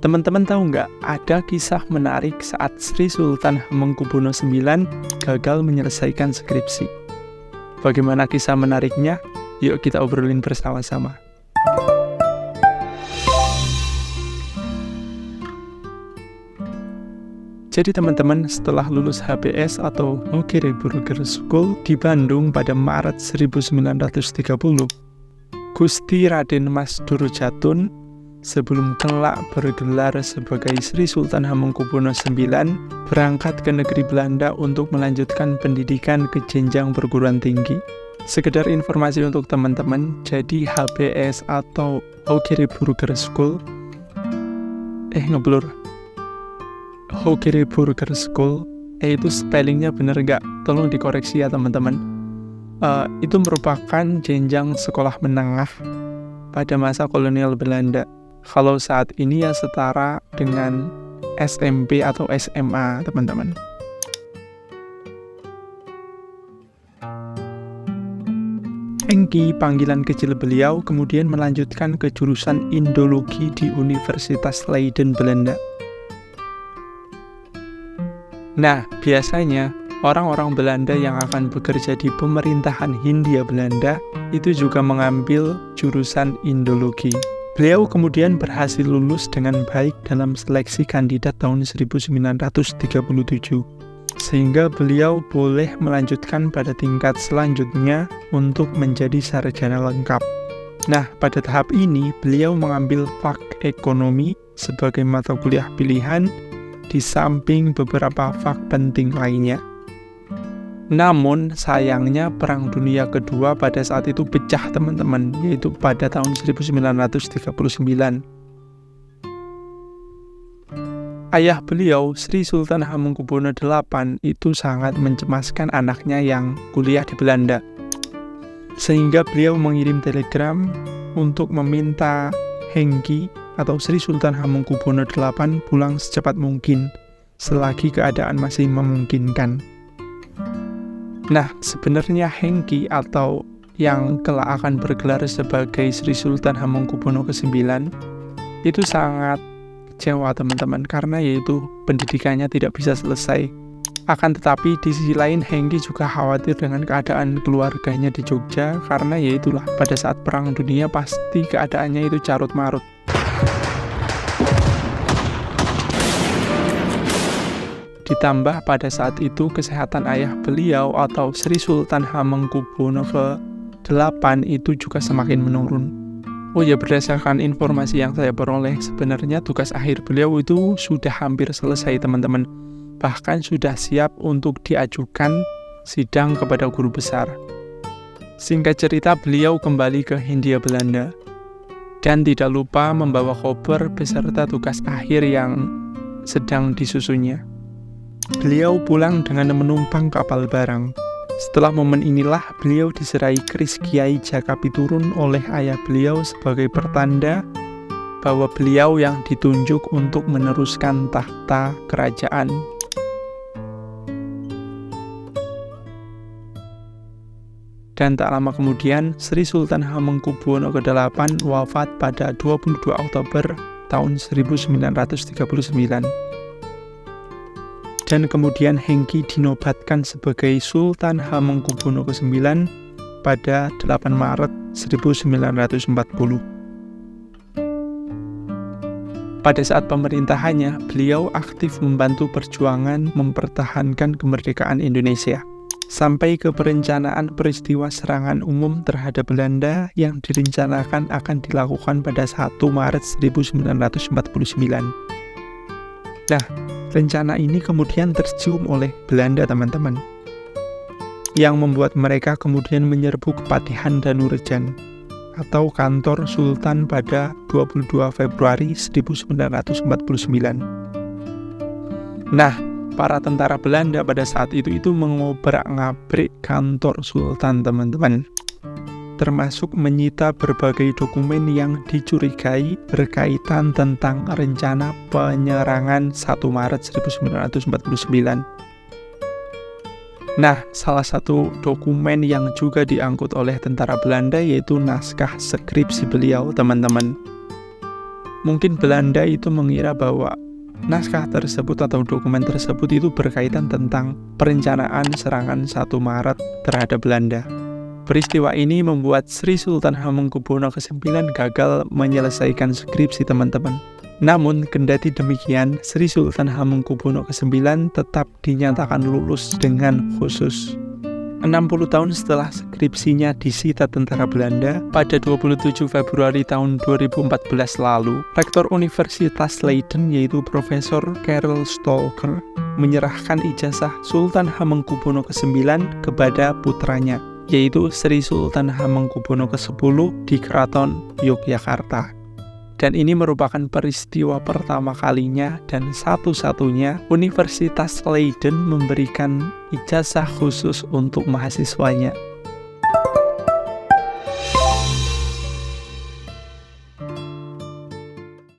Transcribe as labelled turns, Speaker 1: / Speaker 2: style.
Speaker 1: Teman-teman tahu nggak, ada kisah menarik saat Sri Sultan Hamengkubuwono IX gagal menyelesaikan skripsi. Bagaimana kisah menariknya? Yuk kita obrolin bersama-sama. Jadi teman-teman, setelah lulus HBS atau Hokkien Burger School di Bandung pada Maret 1930, Gusti Raden Mas Durjatun sebelum kelak bergelar sebagai Sri Sultan Hamengkubuwono IX berangkat ke negeri Belanda untuk melanjutkan pendidikan ke jenjang perguruan tinggi. Sekedar informasi untuk teman-teman, jadi HBS atau Hokkien Burger School Hokkien Burger School itu spellingnya bener nggak? Tolong dikoreksi ya teman-teman. Itu merupakan jenjang sekolah menengah pada masa kolonial Belanda. Kalau saat ini ya setara dengan SMP atau SMA teman-teman. Hengki, panggilan kecil beliau, kemudian melanjutkan ke jurusan Indologi di Universitas Leiden, Belanda. Nah, biasanya orang-orang Belanda yang akan bekerja di pemerintahan Hindia Belanda itu juga mengambil jurusan Indologi. Beliau kemudian berhasil lulus dengan baik dalam seleksi kandidat tahun 1937, sehingga beliau boleh melanjutkan pada tingkat selanjutnya untuk menjadi sarjana lengkap. Nah, pada tahap ini beliau mengambil Fak Ekonomi sebagai mata kuliah pilihan di samping beberapa fak penting lainnya. Namun sayangnya Perang Dunia Kedua pada saat itu pecah teman-teman, yaitu pada tahun 1939. Ayah beliau, Sri Sultan Hamengkubuwono VIII, itu sangat mencemaskan anaknya yang kuliah di Belanda. Sehingga beliau mengirim telegram untuk meminta Hengki atau Sri Sultan Hamengkubuwono VIII pulang secepat mungkin, selagi keadaan masih memungkinkan. Nah, sebenarnya Hengki atau yang kelak akan bergelar sebagai Sri Sultan Hamengkubuwono IX itu sangat kecewa teman-teman, karena yaitu pendidikannya tidak bisa selesai. Akan tetapi di sisi lain Hengki juga khawatir dengan keadaan keluarganya di Jogja, karena yaitulah pada saat Perang Dunia pasti keadaannya itu carut-marut. Ditambah pada saat itu kesehatan ayah beliau atau Sri Sultan Hamengkubuwono VIII itu juga semakin menurun. Oh ya, berdasarkan informasi yang saya peroleh, sebenarnya tugas akhir beliau itu sudah hampir selesai teman-teman. Bahkan sudah siap untuk diajukan sidang kepada guru besar. Singkat cerita, beliau kembali ke Hindia Belanda dan tidak lupa membawa koper beserta tugas akhir yang sedang disusunnya. Beliau pulang dengan menumpang kapal barang. Setelah momen inilah beliau diserai keris Kiai Jakapiturun oleh ayah beliau sebagai pertanda bahwa beliau yang ditunjuk untuk meneruskan tahta kerajaan. Dan tak lama kemudian, Sri Sultan Hamengkubuwono VIII wafat pada 22 Oktober tahun 1939. Dan kemudian Hengki dinobatkan sebagai Sultan Hamengkubuwono IX pada 8 Maret 1940. Pada saat pemerintahannya, beliau aktif membantu perjuangan mempertahankan kemerdekaan Indonesia, sampai ke perencanaan peristiwa serangan umum terhadap Belanda yang direncanakan akan dilakukan pada 1 Maret 1949. Nah, rencana ini kemudian tercium oleh Belanda teman-teman, yang membuat mereka kemudian menyerbu Kepatihan Danurejan atau kantor Sultan pada 22 Februari 1949. Nah, para tentara Belanda pada saat itu mengobrak-ngabrik kantor Sultan teman-teman, termasuk menyita berbagai dokumen yang dicurigai berkaitan tentang rencana penyerangan 1 Maret 1949. Nah, salah satu dokumen yang juga diangkut oleh tentara Belanda yaitu naskah skripsi beliau, teman-teman. Mungkin Belanda itu mengira bahwa naskah tersebut atau dokumen tersebut itu berkaitan tentang perencanaan serangan 1 Maret terhadap Belanda. Peristiwa ini membuat Sri Sultan Hamengkubuwono ke-9 gagal menyelesaikan skripsi teman-teman. Namun, kendati demikian, Sri Sultan Hamengkubuwono ke-9 tetap dinyatakan lulus dengan khusus. 60 tahun setelah skripsinya disita tentara Belanda, pada 27 Februari tahun 2014 lalu, Rektor Universitas Leiden yaitu Profesor Karel Stolker menyerahkan ijazah Sultan Hamengkubuwono ke-9 kepada putranya, yaitu Sri Sultan Hamengkubuwono ke-10 di Keraton Yogyakarta. Dan ini merupakan peristiwa pertama kalinya dan satu-satunya Universitas Leiden memberikan ijazah khusus untuk mahasiswanya.